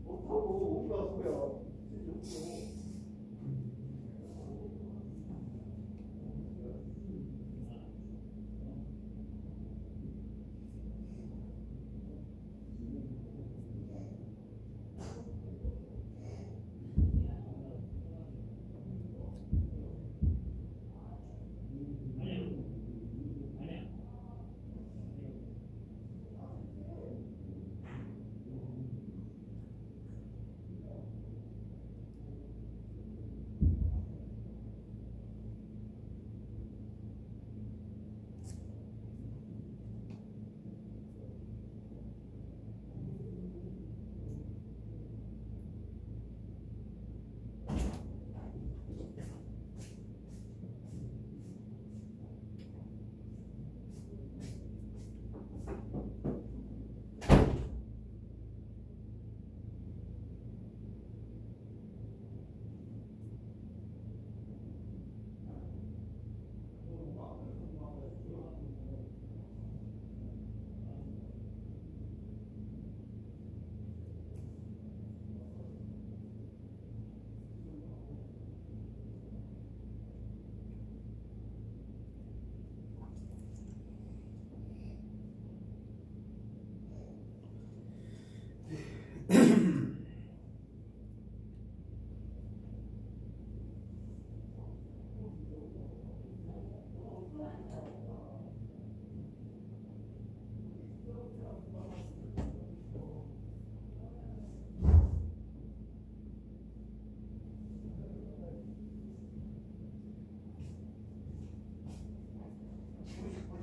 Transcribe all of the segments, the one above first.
못하고 뭔가 소야.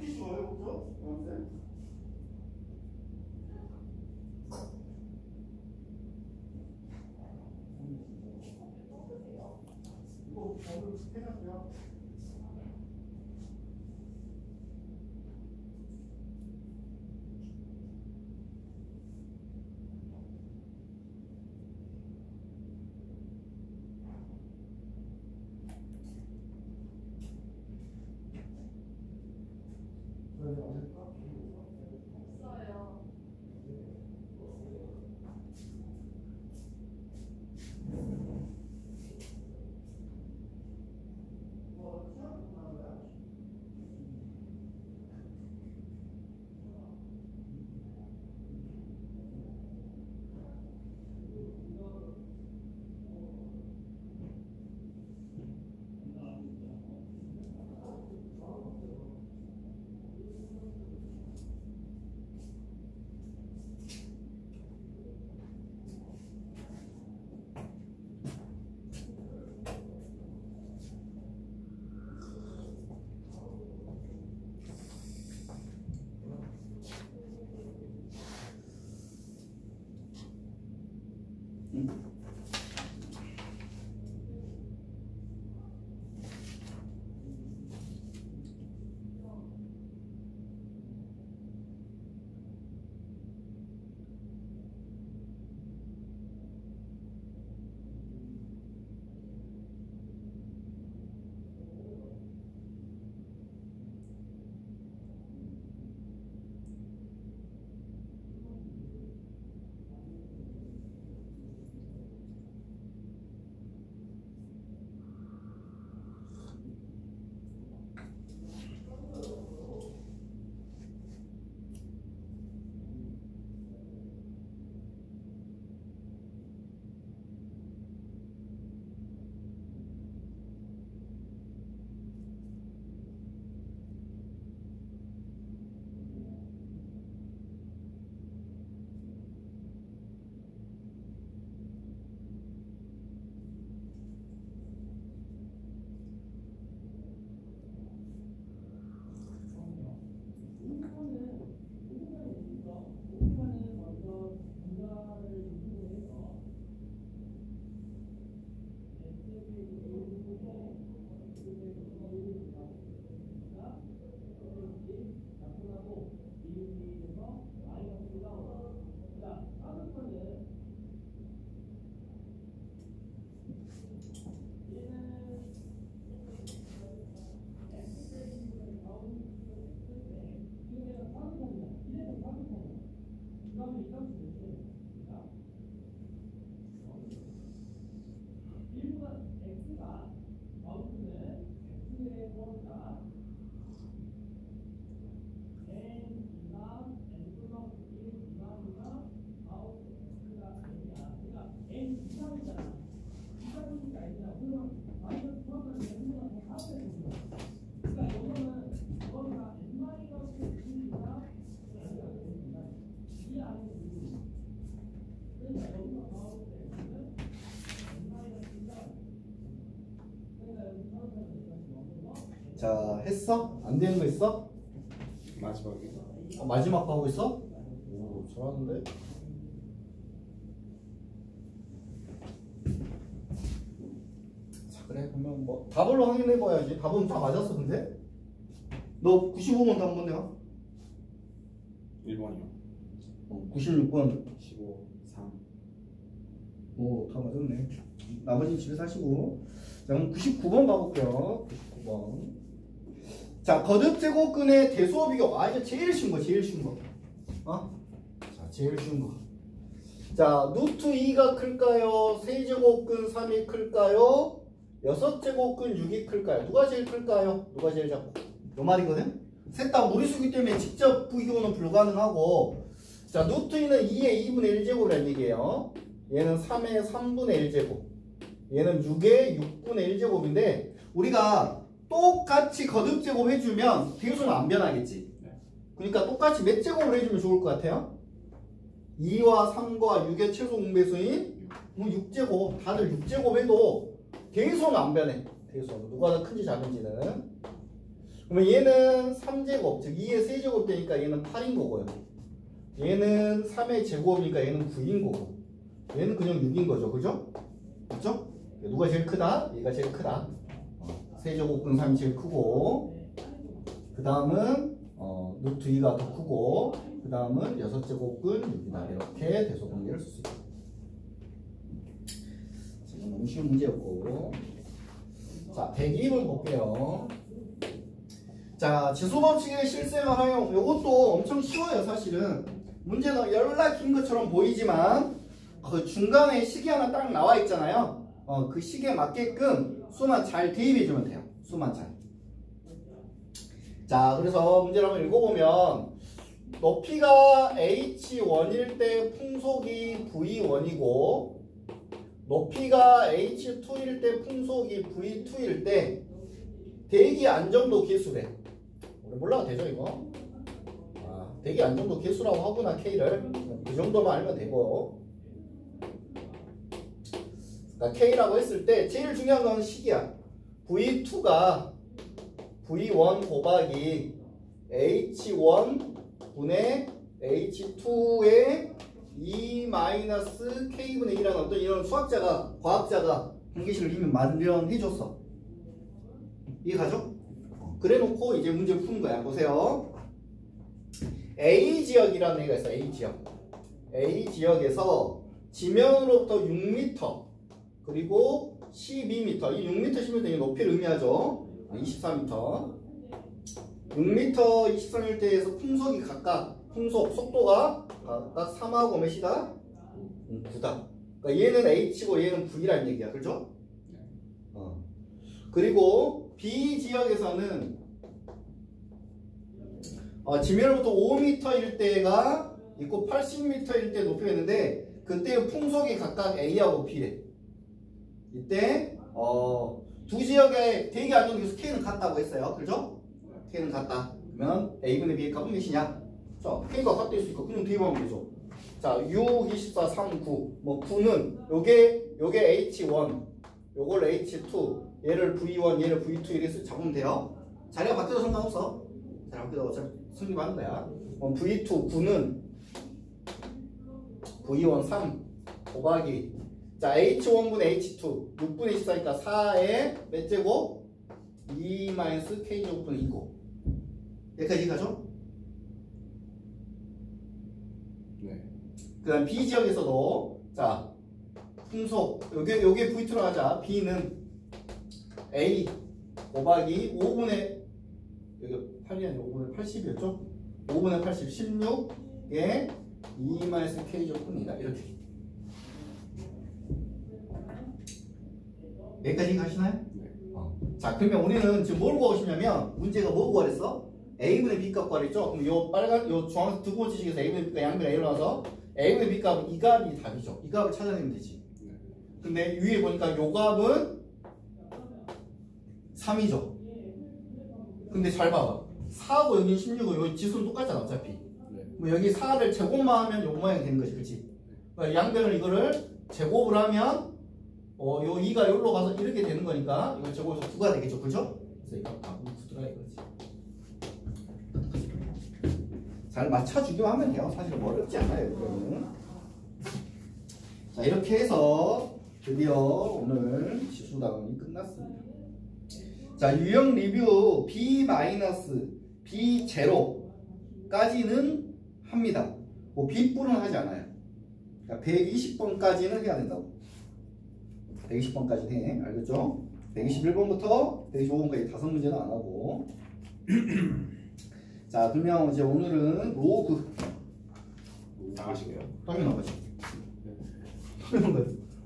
어디 좋아요, 그죠? 이거 밥을 해놨어요. 없어요. 자, 했어? 안 되는 거 있어? 마지막에. 마지막 거 하고 있어? 오, 잘하는데? 자, 그래. 그러면 뭐 답을 확인해 봐야지. 답은 다 맞았어, 근데? 너 95번 답 뭔데요? 1번이요. 96번. 15, 3. 오, 다 맞았네. 나머지는 집에서 하시고. 자, 그럼 99번 가볼게요. 99번. 자, 거듭 제곱근의 대수어 비교. 아, 이제 제일 쉬운 거, 제일 쉬운 거. 자, 제일 쉬운 거. 자, 루트 2가 클까요? 세제곱근 3이 클까요? 6제곱근 6이 클까요? 누가 제일 클까요? 누가 제일 작고? 요 말이거든? 셋 다 무리수기 때문에 직접 비교는 불가능하고. 자, 루트 2는 2의 2분의 1제곱이라는 얘기예요. 얘는 3의 3분의 1제곱. 얘는 6의 6분의 1제곱인데 우리가 똑같이 거듭 제곱 해주면 대수는 안 변하겠지. 그러니까 똑같이 몇 제곱을 해주면 좋을 것 같아요? 2와 3과 6의 최소 공배수인 6제곱. 다들 6제곱 해도 대수는 안 변해. 대수는 누가 더 큰지 작은지는. 그러면 얘는 3제곱, 즉 2의 세제곱 되니까 얘는 8인 거고요. 얘는 3의 제곱이니까 얘는 9인 거고. 얘는 그냥 6인 거죠. 그죠? 그죠? 누가 제일 크다? 얘가 제일 크다. 세제곱근 3이 제일 크고, 그 다음은 루트 2가 더 크고, 그 다음은 6제곱근 6이다. 이렇게 대소 관계를 쓸 수 있다. 지금 너무 쉬운 문제였고. 자, 102번 볼게요. 자, 지수법칙의 실생활 활용. 이것도 엄청 쉬워요, 사실은. 문제는 열나 긴 것처럼 보이지만, 그 중간에 식이 하나 딱 나와 있잖아요. 그 식에 맞게끔 수만 잘 대입해주면 돼요. 수만 잘. 자, 그래서 문제를 한번 읽어보면 높이가 h1일 때 풍속이 v1이고 높이가 h2일 때 풍속이 v2일 때 대기 안정도 개수래. 우리 몰라도 되죠 이거? 대기 안정도 개수라고 하구나 K를. 그 정도만 알면 되고. 그러니까 K라고 했을 때 제일 중요한 건 식이야. V2가 V1 곱하기 H1 분의 H2의 2-K분의 1이라는 어떤 이런 수학자가, 과학자가 공개식을 이미 마련해줬어. 이해가죠? 그래 놓고 이제 문제 푸는 거야. 보세요. A지역이라는 애가 있어. A지역. A지역에서 지면으로부터 6m 그리고 12m. 이 6m, 10m 이 높이를 의미하죠. 24m. 6m, 23m에서 풍속이 각각 속도가 각각 3하고 몇이다? 9다. 그러니까 얘는 H고 얘는 V라는 얘기야. 그렇죠? 그리고 B 지역에서는 지면으로부터 5m일 때가 있고 80m일 때 높이가 있는데 그때의 풍속이 각각 A하고 B래. 이때 두 지역의 대기 안정계수 K는 같다고 했어요. 그렇죠? K는 같다. 그러면 A분의 B의 값은 몇이냐? 자, K가 같다 했으니까 그냥 대입하면 되죠. 자, 6, 24, 3, 9. 뭐 9는 요게 H1, 요걸 H2, 얘를 V1, 얘를 V2 이래서 잡으면 돼요. 자리가 바뀌어도 상관없어. 자리가 바뀌어도 어차피 성립하는 거야. V2, 9는 V1, 3 곱하기 자, H1분의 H2 6분의 24니까 4의 몇 제곱? 2-K제곱분의 2고 여기까지 가죠? 네. 그 다음 B지역에서도 자 풍속 요게 V2로 하자. B는 A 곱하기 5분의 여기 8이 아니라 5분의 80이었죠? 5분의 80 16에 2-K제곱분의 2다. 이렇게 여기까지 가시나요? 네. 자, 그러면 우리는 지금 뭘 구하시냐면 문제가 뭐 구하랬어? a분의 b값 구하랬죠? 그럼 요 빨간 요 주황색 두 번째 식에서 a분의 b가 양변 a로 나와서 a분의 b값은 이 값이 답이죠. 이 값을 찾아내면 되지. 네. 근데 위에 보니까 요 값은 3이죠. 근데 잘 봐봐. 4하고 여기 16은 여기 지수는 똑같잖아 어차피. 네. 뭐 여기 4를 제곱만 하면 요 모양이 되는 거지, 그렇지? 그러니까 양변을 이거를 제곱을 하면 요 2가 여기로 가서 이렇게 되는 거니까 이거 제곱해서 9가 되겠죠, 그렇죠? 그래서 이거 바꾸고 9더라 이거지. 잘 맞춰주기만 하면 돼요. 사실 어렵지 않아요, 이거는. 자, 이렇게 해서 드디어 오늘 지수다운이 끝났습니다. 자, 유형 리뷰 B-B0까지는 합니다. 뭐 B뿔은 하지 않아요. 그러니까 120번까지는 해야 된다고. 120번까지 해. 알겠죠? 121번부터 125번까지 5문제는 안 하고. 자, 그러면 이제 오늘은 로그. 나가시게요. 당연하지.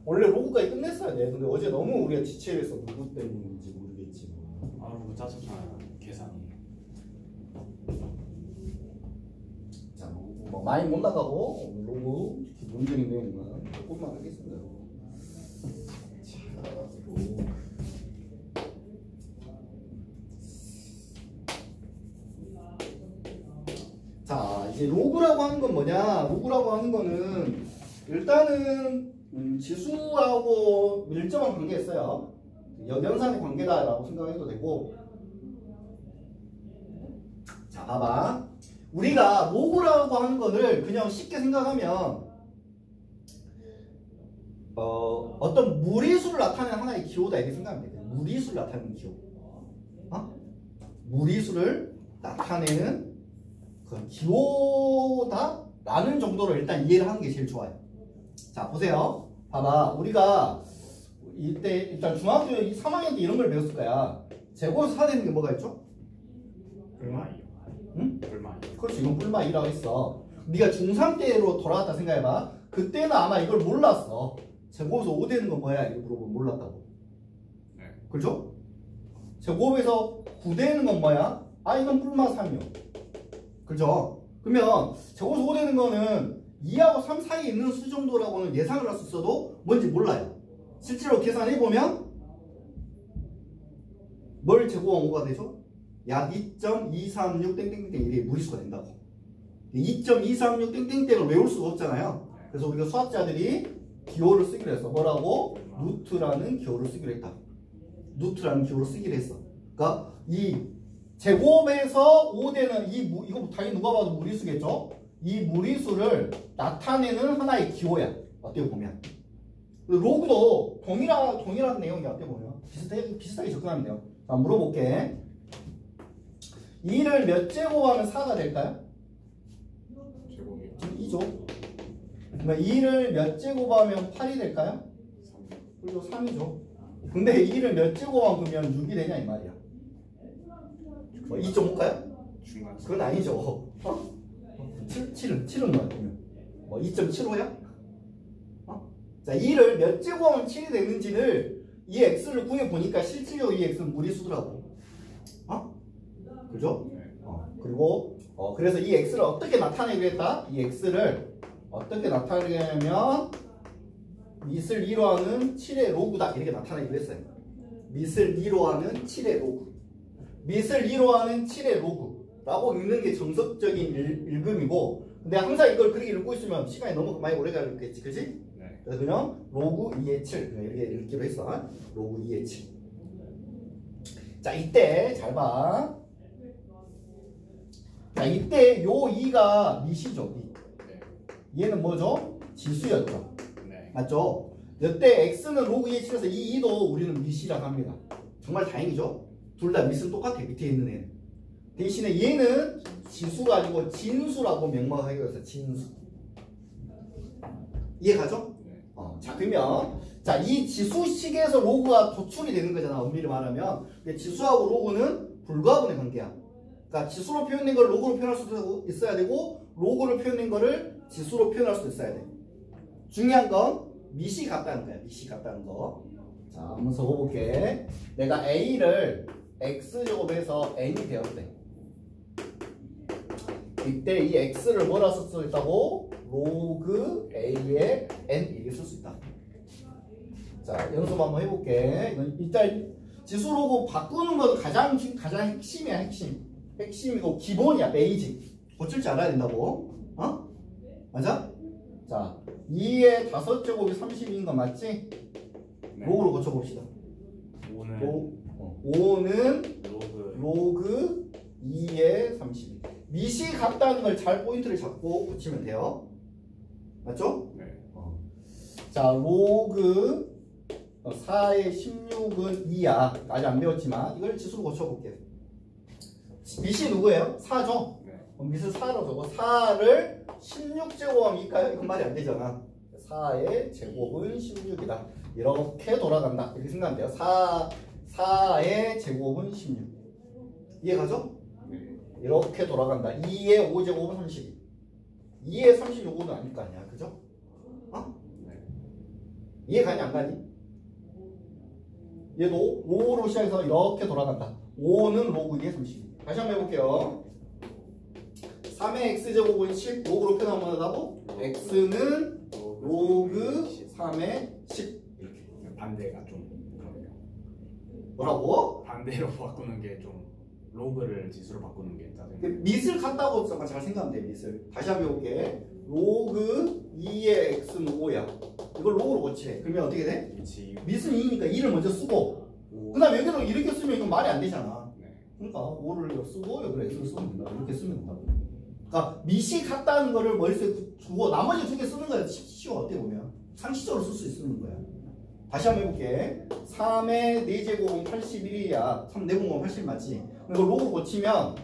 원래 로그까지 끝냈어야 돼. 근데 어제 너무 우리가 지체해서 누구 때문인지 모르겠지. 뭐 짜증나요. 계산이. 자, 로그 뭐 많이 못 나가고 오늘 로그 기본적인 내용만 조금만 하겠습니다. 자, 로그. 자, 이제 로그라고 하는 건 뭐냐? 로그라고 하는 거는 일단은 지수하고 밀접한 관계가 있어요. 연산의 관계다라고 생각해도 되고. 자, 봐봐. 우리가 로그라고 하는 거를 그냥 쉽게 생각하면 어떤 무리수를 나타내는 하나의 기호다 이렇게 생각하면 돼. 무리수를 나타내는 기호. 무리수를 나타내는 그 기호다라는 정도로 일단 이해를 하는 게 제일 좋아요. 자, 보세요. 봐봐. 우리가 이때 일단 중학교 3학년 때 이런 걸 배웠을 거야. 제곱에서 사되는 게 뭐가 있죠? 불마이. 응? 불마이. 그렇지. 이건 뿔마이라고 했어. 네가 중3 때로 돌아왔다 생각해봐. 그때는 아마 이걸 몰랐어. 제곱에서 5 되는 건 뭐야? 이렇게 물어보면 몰랐다고. 네. 그렇죠? 제곱에서 9 되는 건 뭐야? 아, 이건 뿔마 3이요. 그죠? 그러면 제곱에서 5 되는 거는 2하고 3 사이에 있는 수 정도라고는 예상을 할 수 있어도 뭔지 몰라요. 실제로 계산해보면 뭘 제곱하면 5가 되죠? 약 2.236 땡땡땡 이게 무리수가 된다고. 2.236 땡땡땡을 외울 수가 없잖아요. 그래서 우리가 수학자들이 기호를 쓰기로 했어. 뭐라고? 루트라는 기호를 쓰기로 했다. 루트라는 기호를 쓰기로 했어. 그러니까 이 제곱에서 5되는 이거 당연히 누가 봐도 무리수겠죠? 이 무리수를 나타내는 하나의 기호야. 어떻게 보면. 로그도 동일한 내용이야. 어떻게 보면. 비슷하게 접근하면 돼요. 자, 물어볼게. 2를 몇 제곱하면 4가 될까요? 제곱이요. 지금 2죠. 그러면 2를 몇 제곱하면 8이 될까요? 3. 그리고 3이죠. 근데 2를 몇 제곱하면 그러면 6이 되냐 이 말이야. 뭐 2.5일까요? 중간. 그건 아니죠. 7은 뭐야? 그러면 뭐 2.75야? 자, 2를 몇 제곱하면 7이 되는지를 이 x를 구해 보니까 실질적으로 이 x는 무리수더라고. 그죠? 네. 그리고 그래서 이 x를 어떻게 나타내기로 했다? 이 x를 어떻게 나타내냐면 밑을 2로 하는 7의 로그다 이렇게 나타내기로 했어요. 밑을 2로 하는 7의 로그. 밑을 2로 하는 7의 로그라고 읽는 게 정석적인 읽음이고, 근데 항상 이걸 그렇게 읽고 있으면 시간이 너무 많이 오래 걸리겠지, 그렇지? 네. 그래서 그냥 로그 2의 7 이렇게 읽기로 했어. 로그 2의 7. 자, 이때 잘 봐. 자, 이때 요 2가 밑이죠. 네. 얘는 뭐죠? 지수였죠. 네. 맞죠? 이때 x는 로그 2의 7에서 이 2도 우리는 밑이라고 합니다. 정말 다행이죠? 둘 다 밑은 똑같아. 밑에 있는 애는. 대신에 얘는 지수가 아니고 진수라고 명명하기로 해서 진수. 이해가죠? 네. 자, 그러면 자, 이 지수식에서 로그가 도출이 되는 거잖아. 엄밀히 말하면. 근데 지수하고 로그는 불가분의 관계야. 그러니까 지수로 표현된 걸 로그로 표현할 수 있어야 되고, 로그로 표현된 거를 지수로 표현할 수 있어야 돼. 중요한 건 미시 같다는 거야. 미시 같다는 거. 자, 한번 적어볼게. 내가 a를 x제곱에서 n이 되었대. 이때 이 x를 뭐라 쓸 수 있다고? 로그 a의 n 이렇게 쓸 수 있다. 자, 연습 한번 해볼게. 이건 일단 지수로고 바꾸는 것도 가장 핵심이야, 핵심. 핵심이고 기본이야, 베이직. 고칠 줄 알아야 된다고. 어? 맞아? 자, 2의 5제곱이 32인 거 맞지? 네. 로그로 고쳐봅시다. 5는 5는 로그 2의 32. 미시 같다는 걸 잘 포인트를 잡고 고치면 돼요. 맞죠? 네. 자, 로그 4의 16은 2야. 아직 안 배웠지만 이걸 지수로 고쳐볼게요. 미시 누구예요? 4죠? 네. 미시 4로 적어. 4를 16제곱하면 2일까요? 이건 말이 안 되잖아. 4의 제곱은 16이다. 이렇게 돌아간다. 이렇게 생각하면 돼요. 4의 제곱은 16. 이해가죠? 네. 이렇게 돌아간다. 2의 5제곱은 32. 2의 36은 아닐 거 아니야. 그죠? 어? 네. 이해 가니 안 가니? 얘도 5로 시작해서 이렇게 돌아간다. 5는 로그 2의 32. 다시 한번 해볼게요. 3의 x제곱은 10 로그로 표현하면 x는 로그 3의 10. 이렇게 반대가 좀 그러네요. 뭐라고? 반대로 바꾸는 게 좀 로그를 지수로 바꾸는 게 짜증. 밑을 같다고 잠깐 잘 생각하면 돼. 밑을. 다시 한번 해볼게. 로그 2의 x는 5야. 이걸 로그로 고치래. 그러면 어떻게 돼? 위치. 밑은 2니까 2를 먼저 쓰고 그 다음에 여기로 이렇게 쓰면 이건 말이 안 되잖아. 네. 그러니까 5를 쓰고 여기로 x를 쓰면 된다. 이렇게 쓰면 된다고. 그러니까 밑이 같다는 거를 머릿속에 두고 나머지 두 개 쓰는 거야. 쉬워. 어떻게 보면 상식적으로 쓸 수 있는 거야. 다시 한번 해볼게. 3의 4제곱은 81이야. 3 4공은 80 맞지? 이거 로그 고치면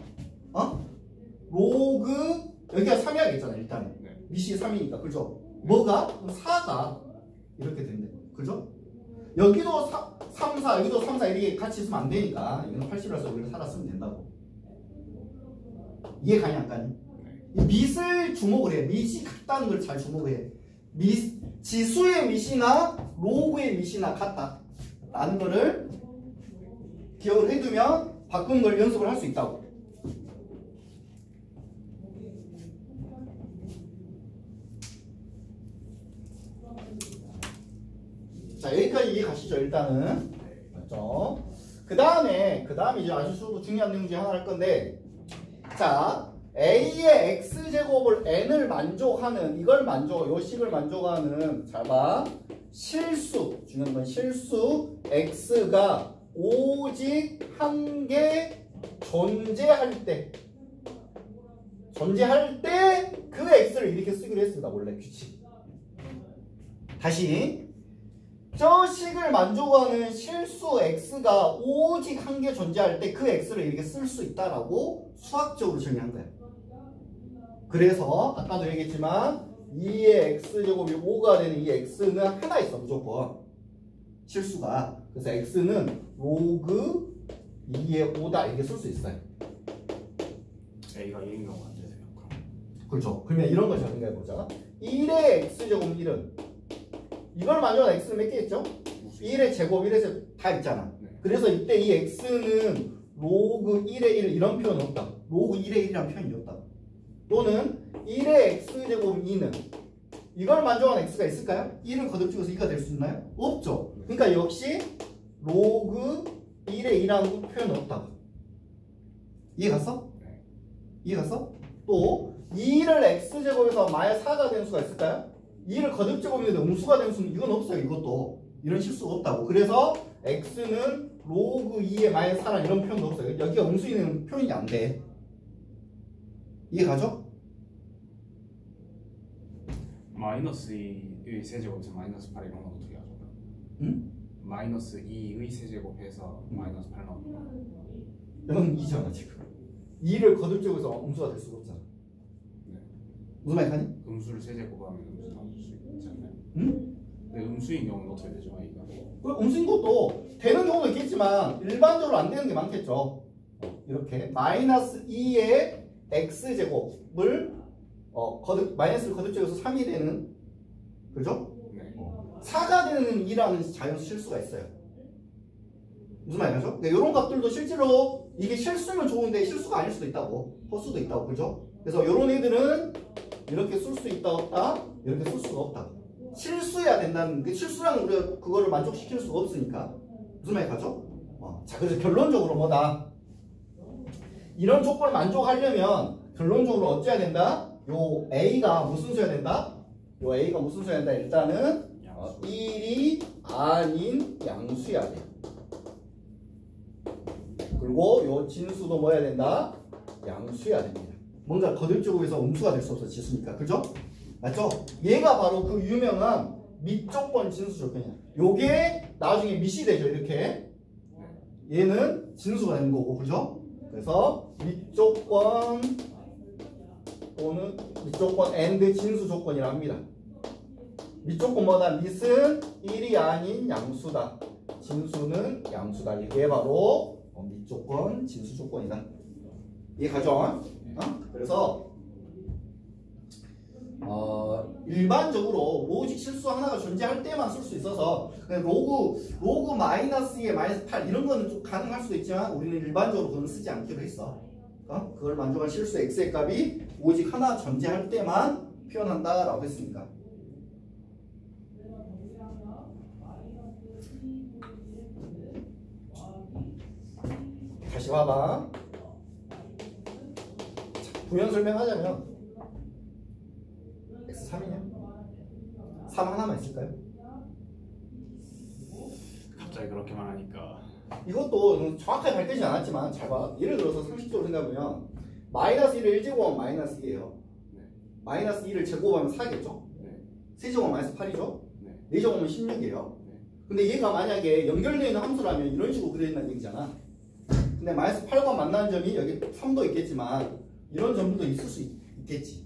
로그 여기가 3이 하겠잖아 일단. 네. 밑이 3이니까 그죠? 뭐가? 4가 이렇게 된대. 그죠? 여기도 3, 4 여기도 3, 4 이렇게 같이 있으면 안 되니까 이거는 80이라서 우리가 살아 쓰면 된다고. 이해 가니 안 가니? 이 밑을 주목을 해. 밑이 같다는 걸 잘 주목을 해. 지수의 밑이나 로그의 밑이나 같다 라는 거를 기억을 해두면 바꾸는 걸 연습을 할 수 있다고. 자, 여기까지 이해 가시죠 일단은. 맞죠? 그 다음에 이제 아주 중요한 내용 중에 하나 할 건데, 자, a의 x제곱을 n을 만족하는 요 식을 만족하는, 잘 봐, 실수, 중요한 건 실수 x가 오직 한 개 존재할 때 그 x를 이렇게 쓰기로 했습니다. 원래 규칙. 다시, 저 식을 만족하는 실수 x가 오직 한 개 존재할 때 그 x를 이렇게 쓸 수 있다라고 수학적으로 정의한 거야. 그래서 아까도 얘기했지만 2의 x제곱이 5가 되는 이 x는 하나 있어 무조건 실수가. 그래서 x는 로그 2의 5다 이렇게 쓸 수 있어요. A가 1인 경우가 안 되세요. 그럼. 그렇죠. 그러면 이런 거 잘 생각해보자. 1의 x제곱 1은 이걸 만족하는 x는 몇 개 있죠? 1의 제곱 1의 제곱 다 있잖아. 네. 그래서 이때 이 x는 로그 1의 1 이런 표현은 없다. 로그 1의 1이라는 표현이 없다. 또는 1의 x제곱 2는 이걸 만족하는 x가 있을까요? 1을 거듭집어서 2가 될 수 있나요? 없죠. 그러니까 역시 로그 1의 2라는 표현은 없다. 이해 갔어? 네. 이해 갔어? 또 2를 x제곱에서 마이너스 4가 되는 수가 있을까요? 2를 거듭제곱인데 음수가 되는 수는 이건 없어요. 이것도 이런 실수가 없다고. 그래서 x는 로그 2의 마이너스 4라 이런 표현도 없어요. 여기가 음수인 표현이 안 돼. 이해 가죠? 마이너스 2의 세제곱에서 마이너스 8 이런 건 어떻게 하죠? 응? 마이너스 2의 세제곱해서 마이너스 8 나오는 거. 이건 2잖아 지금. 2를 거듭제곱해서 음수가 될 수가 없잖아. 네. 무슨 말이니? 음수를 세제곱하면 음수 나올 수 있지 않나요? 응? 근데 음수인 경우는 어떻게 되죠? A가? 음수인 것도 되는 경우도 있겠지만 일반적으로 안 되는 게 많겠죠. 이렇게 마이너스 2의 x제곱을 마이너스를 거듭제곱해서 3이 되는, 그죠? 네. 4가 되는 2라는 자연수 실수가 있어요. 무슨 말이죠? 이런 값들도 실제로 이게 실수면 좋은데 실수가 아닐 수도 있다고. 허수도 있다고. 그죠? 그래서 이런 애들은 이렇게 쓸 수 있다 없다? 이렇게 쓸 수가 없다. 실수해야 된다는 그 실수라는 우리가 그거를 만족시킬 수가 없으니까. 무슨 말이 가죠? 자, 그래서 결론적으로 뭐다? 이런 조건을 만족하려면 결론적으로 어찌해야 된다? 요 A가 무슨 수여야 된다? 요 A가 무슨 수여야 된다? 일단은 1이 아닌 양수여야 돼. 그리고 요 진수도 뭐여야 된다? 양수여야 됩니다. 뭔가 거듭제곱에서 음수가 될 수 없어 지수니까. 그죠? 맞죠? 얘가 바로 그 유명한 밑조건 진수 조건이야. 요게 나중에 밑이 되죠. 이렇게. 얘는 진수가 되는 거고. 그죠? 그래서 밑조건 또는 밑조건 and 진수 조건이라 합니다. 밑조건 뭐다? 밑은 1이 아닌 양수다. 진수는 양수다. 이게 바로 밑조건 진수 조건이다. 이해가죠? 그래서 일반적으로 로직 실수 하나가 존재할 때만 쓸 수 있어서 로그 마이너스 2에 마이너스 8 이런 거는 좀 가능할 수도 있지만 우리는 일반적으로 그건 쓰지 않기로 했어. 그걸 만족한 실수 x의 값이 오직 하나 존재할 때만 표현한다라고 했으니까. 다시 봐봐. 부연 설명하자면 x3이냐? 3 하나만 있을까요? 갑자기 그렇게 말하니까 이것도 정확하게 밝혀지지 않았지만 잘 봐. 예를 들어서 상식적으로 생각하면 마이너스 1을 1제곱하면 마이너스 2예요. 네. 마이너스 2를 제곱하면 4겠죠? 네. 3제곱하면 마이너스 8이죠? 네. 4제곱하면 16이에요. 네. 근데 얘가 만약에 연결되어 있는 함수라면 이런 식으로 그려진다는 얘기잖아. 근데 마이너스 8과 만나는 점이 여기 3도 있겠지만 이런 점도 있을 수 있겠지.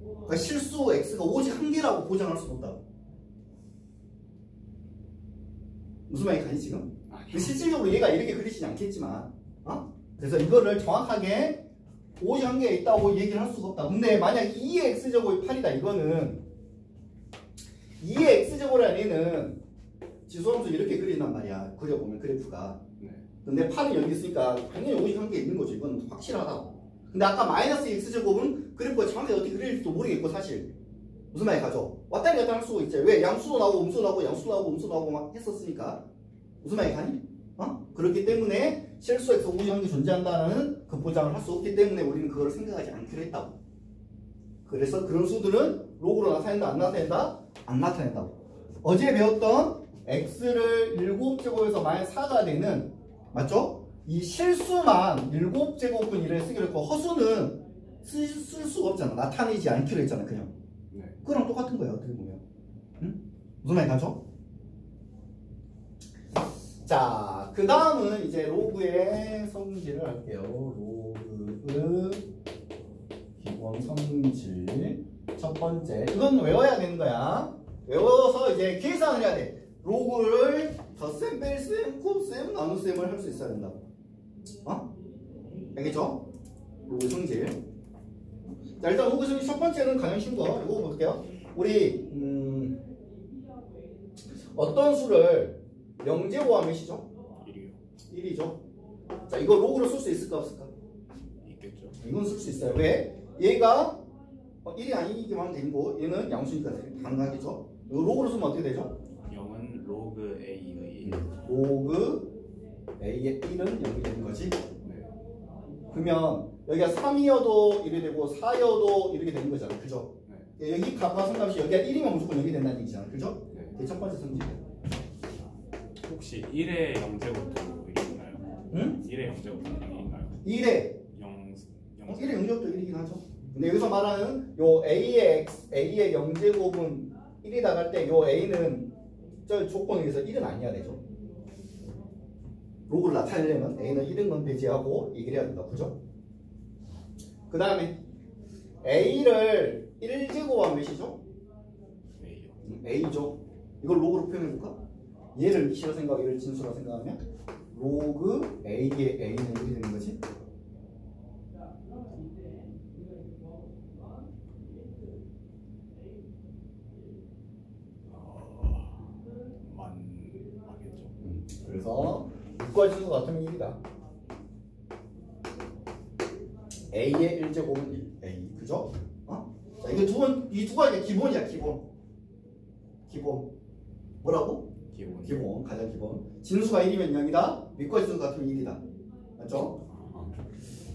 그러니까 실수 x가 오직 한 개라고 보장할 수 없다. 무슨 말이 가니 지금? 실질적으로 얘가 이렇게 그리지는 않겠지만 그래서 이거를 정확하게 오직 한 개 있다고 얘기를 할 수가 없다. 근데 만약 2의 x제곱이 8이다. 이거는 2의 x제곱이라는 얘는 지수함수 이렇게 그린단 말이야. 그려보면 그래프가. 근데 8은 여기 있으니까 당연히 오직 한 개 있는 거죠. 이건 확실하다고. 근데 아까 마이너스 x제곱은 그래프가 정확하게 어떻게 그릴지도 모르겠고 사실 무슨 말이 가죠? 왔다리 갔다 할 수가 있죠. 왜? 양수도 나오고 음수도 나오고 양수도 나오고 음수도 나오고 막 했었으니까 무슨 말이 가니? 그렇기 때문에 실수 x 오직 한 개 존재한다는 그 보장을 할 수 없기 때문에 우리는 그걸 생각하지 않기로 했다고. 그래서 그런 수들은 로그로 나타낸다 안 나타낸다? 안 나타낸다고. 어제 배웠던 x를 7제곱에서 마이너스 4가 되는 맞죠? 이 실수만 7제곱은 이래 쓰기로 했고 허수는 쓸 수가 없잖아. 나타내지 않기로 했잖아. 그냥. 네. 그거랑 똑같은 거예요. 어떻게 보면. 응? 무슨 말이 가죠? 자, 그 다음은 이제 로그의 성질을 할게요. 로그 기본 성질 첫 번째. 이건 외워야 되는 거야. 외워서 이제 계산을 해야 돼. 로그를 덧셈, 뺄셈, 곱셈, 나눗셈을 할 수 있어야 된다고. 알겠죠? 로그 성질. 자, 일단 로그 성질 첫 번째는 가장 쉬운 거. 이거 볼게요. 우리 어떤 수를 영제곱하면 몇이죠? 1이요. 1이죠. 자, 이거 로그로 쓸 수 있을까 없을까? 있겠죠. 이건 쓸 수 있어요. 왜? 얘가 1이 아니기만 하면 되고 얘는 양수니까 가능하겠죠? 이거 로그로 쓰면 어떻게 되죠? 0은 로그 A의 1. 로그 A의 1은 0이 되는 거지. 네. 그러면 여기가 3이어도 1이 되고 4이어도 이렇게 되는 거잖아. 그죠? 네. 여기 값과 성값이 여기가 1이면 무조건 0이 된다는 얘기잖아. 그죠? 네. 이게 첫 번째 성질이에요. 혹시 1의 0제곱도 1인가요? 응? 1의 0제곱도 1인가요? 1에 1의 0제곱도 1이긴 하죠. 근데 여기서 말하는 요 A의 0제곱은 1이 나갈 때 요 A는 저 조건에 의해서 1은 아니어야 되죠. 로그를 나타내려면 A는 1인 건 배제하고 얘기를 해야 된다. 그죠? 그 다음에 A를 1제곱하면 몇이죠? A요. A죠. 이걸 로그로 표현해볼까? 얘를 밑이라 생각하고 얘를 진수라 생각하면 로그 A의 A는 이렇게 되는 거지. 그래서 묶어지는 것 같으면 1이다. A의 1제곱은 1. A. 그죠? 자, 이게 이 두 가지가 기본이야, 기본. 뭐라고? 기본. 가장 기본. 진수가 1이면 0이다. 묶어지는 것 같으면 1이다. 맞죠?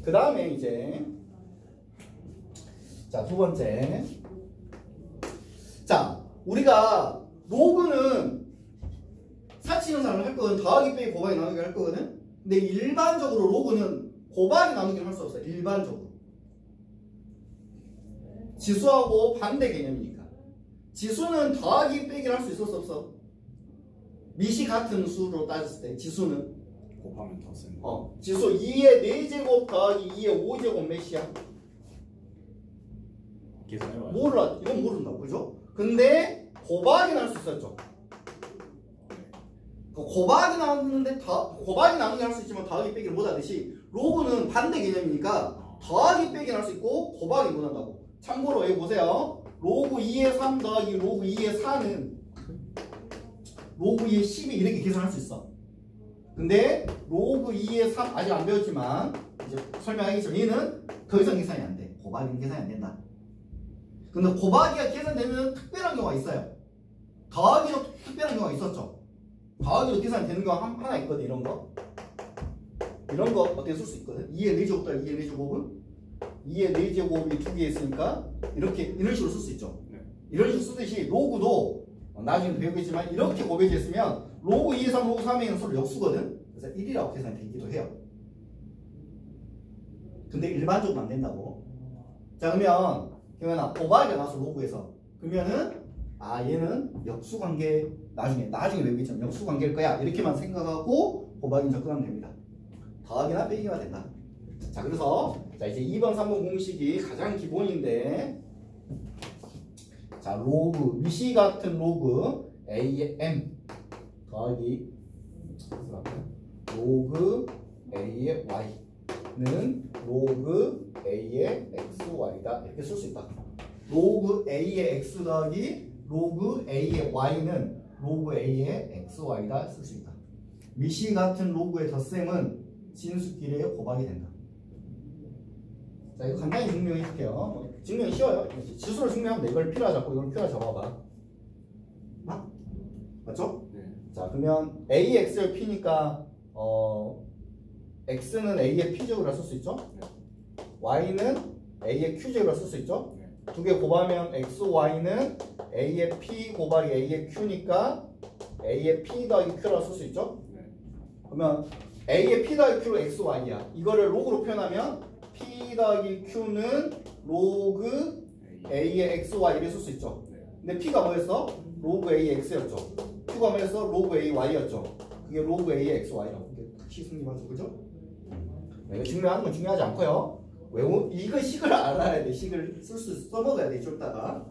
그 다음에 이제, 자, 두 번째. 자, 우리가 로그는 사치 형상을 할 거거든. 더하기 빼기 곱하기 나누기 할 거거든. 근데 일반적으로 로그는 곱하기 나누기를 할 수 없어. 일반적으로. 지수하고 반대 개념이니까. 지수는 더하기 빼기를 할 수 있었어 없어? 미시 같은 수로 따졌을 때 지수는 곱하면 더 센. 지수 2의 4제곱 더하기 2의 5제곱 몇이야? 계산해봐요. 몰라. 이건 모른다고. 그죠? 근데 곱하기는 할 수 있었죠. 곱하기 나누는데 곱하기 나누기 할 수 있지만 더하기 빼기를 못 하듯이 로그는 반대 개념이니까 더하기 빼기는 할 수 있고 곱하기 못 한다고. 참고로 여기 보세요. 로그 2의 3 더하기 로그 2의 4는 로그 2의 12 이렇게 계산할 수 있어. 근데 로그 2의 3 아직 안 배웠지만 이제 설명하겠지만 얘는 더 이상 계산이 안 돼. 곱하기는 계산이 안 된다. 근데 곱하기가 계산되면 특별한 경우가 있어요. 더하기도 특별한 경우가 있었죠. 더하기로 계산이 되는 경우가 하나 있거든. 이런 거 어떻게 쓸 수 있거든. 2의 4제곱 더하기 2의 4제곱은 2의 4제곱이 2개 있으니까 이런 식으로 쓸 수 있죠. 이런 식으로 쓰듯이 로그도 나중에 배우겠지만 이렇게 곱해졌으면 로그 2의 3, 로그 3의 0 서로 역수거든. 그래서 1이라고 계산이 되기도 해요. 근데 일반적으로 안 된다고. 자, 그러면 경현아 곱하기가 나서 로그에서 그러면은 얘는 역수관계 나중에 외우겠지만 역수관계일 거야 이렇게만 생각하고 곱하기는 접근하면 됩니다. 더하기나 빼기가 된다. 자, 그래서 자 이제 2번 3번 공식이 가장 기본인데, 자 로그 미시 같은 로그 A의 M 더하기 로그 A의 Y는 로그 A의 XY다 이렇게 쓸 수 있다. 로그 A의 X 더하기 로그 A의 Y는 로그 A의 XY다 쓸 수 있다. 미시 같은 로그의 덧셈은 진수끼리의 곱하기 된다. 자, 이거 간단히 증명해 줄게요. 증명이 쉬워요. 지수를 증명하면 돼. 이걸 P라 잡고 이걸 Q라 잡아봐. 맞죠? 네. 자, 그러면 AX를 P니까 X는 A의 P제곱이라 쓸 수 있죠? 네. Y는 A의 Q제곱이라 쓸 수 있죠? 네. 두 개 곱하면 XY는 A의 P 곱하기 A의 Q니까 A의 P 더하기 Q라 쓸 수 있죠? 네. 그러면 A의 P 더하기 Q로 XY야. 이거를 로그로 표현하면 P 더하기 Q는 로그 A의 XY 이렇게 쓸 수 있죠? 네. 근데 P가 뭐였어? 로그 A의 X였죠? Q가 뭐였어? 로그 AY였죠? 그게 로그 A의 XY라고. 이게 승리하죠, 그죠? 이거 증명하는 건 중요하지 않고요. 이거 식을 알아야 돼. 식을 써먹어야 돼. 쫄다가.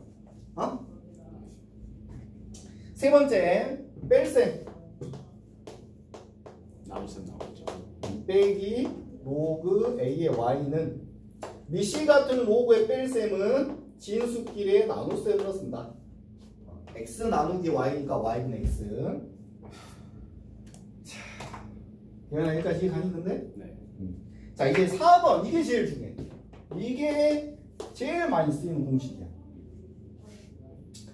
세 번째, 뺄셈. 나무쌤 나오죠. 빼기 로그 A의 Y는 미시 같은 로그의 뺄셈은 진수끼리의 나눗셈으로 쓴다. X 나누기 Y니까 Y는 X. 자, 여기까지 이해가니 근데? 네. 자, 이제 4번 이게 제일 중요해. 이게 제일 많이 쓰이는 공식이야.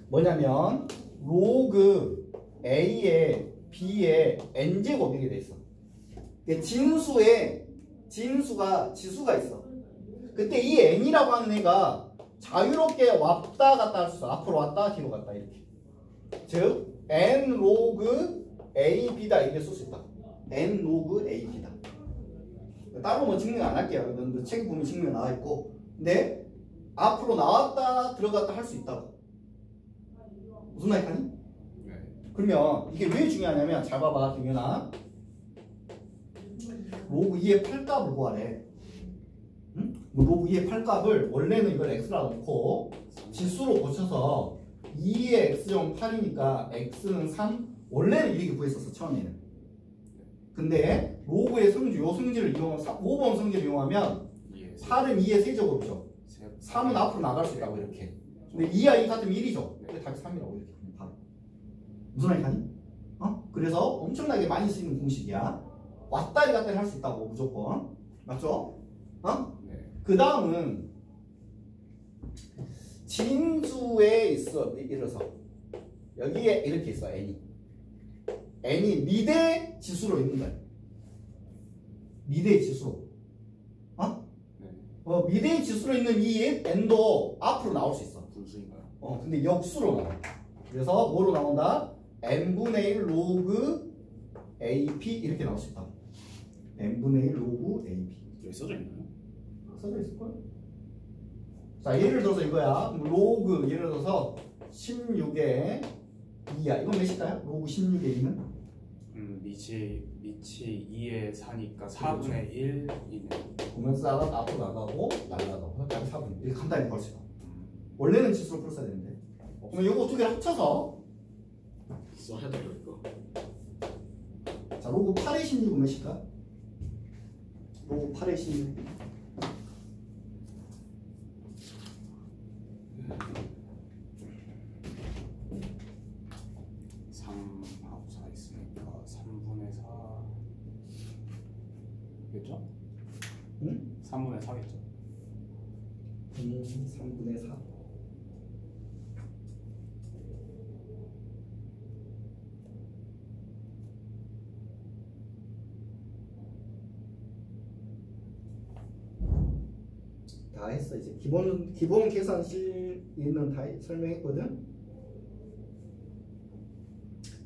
뭐냐면 로그 A의 B의 N제곱 이렇게 돼 있어. 지수가 있어. 그때 이 N이라고 하는 애가 자유롭게 왔다 갔다 할 수 있어. 앞으로 왔다 뒤로 갔다 이렇게. 즉 N 로그 AB다 이렇게 쓸 수 있다. N 로그 AB다. 따로 뭐 증명 안 할게요. 여러분들 책 보면 증명 나와 있고. 근데 앞으로 나왔다 들어갔다 할 수 있다고. 무슨 말이니? 네. 그러면 이게 왜 중요하냐면 잘 봐봐 김윤아. 로그 2의 8값을 구하래. 응? 로그 2의 8값을 원래는 이걸 x라 놓고 지수로 고쳐서 2의 x제곱 8이니까 x는 3 원래는 이렇게 구했었어 처음에는. 근데 로그의 성질 요 성질을 이용하면 5번 성질을 이용하면 8은 2의 세제곱이죠. 3은 앞으로 나갈 수 있다고 이렇게. 근데 2와 2 같으면 1이죠. 그래 답이 3이라고 이렇게 바로. 무슨 말이니? 그래 그래서 엄청나게 많이 쓰이는 공식이야. 왔다리 갔다리 할 수 있다고 무조건. 맞죠? 어? 네. 그 다음은 진수에 있어. 예를 들어서 여기에 이렇게 있어. n이 미대 지수로 있는 거야. 미대 지수로. 네. 미대 지수로 있는 이 n도 앞으로 나올 수 있어. 분수인가요? 근데 역수로 나와. 그래서 뭐로 나온다? n분의 1 로그 AP 이렇게 나올 수 있다. n분의 1 로그 AP. 여기 써져 있나요? 써져 있을걸? 자, 예를 들어서 이거야. 로그 예를 들어서 16의 2야. 이건 몇일까요? 로그 16의 2는? 미치 2에 4니까 4분의 1이네. 보면 싸가 앞으로 나가고 날라가고 그다음에 4분 이렇게 간단히 벌 수 있어. 원래는 지수로 풀어야 되는데. 그러면 이거 두 개를 합쳐서 써야 돼요 이거. 자, 로그 8의 16은 몇일까? 로그 8의 16. 하고 4 있으니까 3분의 4겠죠? 응? 3분의 4겠죠? 3분의 4. 다 했어. 이제 기본 계산식에는 다 설명했거든.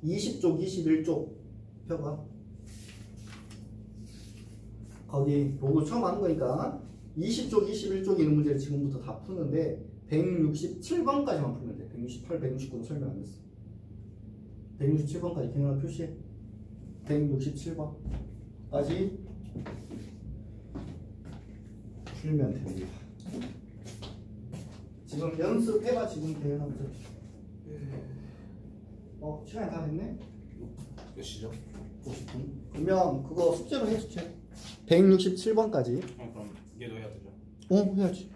20쪽, 21쪽 펴봐. 거기 로그 처음 하는 거니까 20쪽, 21쪽 있는 문제를 지금부터 다 푸는데 167번까지만 풀면 돼. 168, 169는 설명 안 했어. 167번까지 그냥 표시해. 167번까지 풀면 됩니다. 지금 연습해봐. 지금 대회나 문제. 시간이 다 됐네? 몇 시죠? 50분. 그러면 그거 숙제로 해 숙제. 167번까지. 그럼 얘도 해야 되죠? 해야지.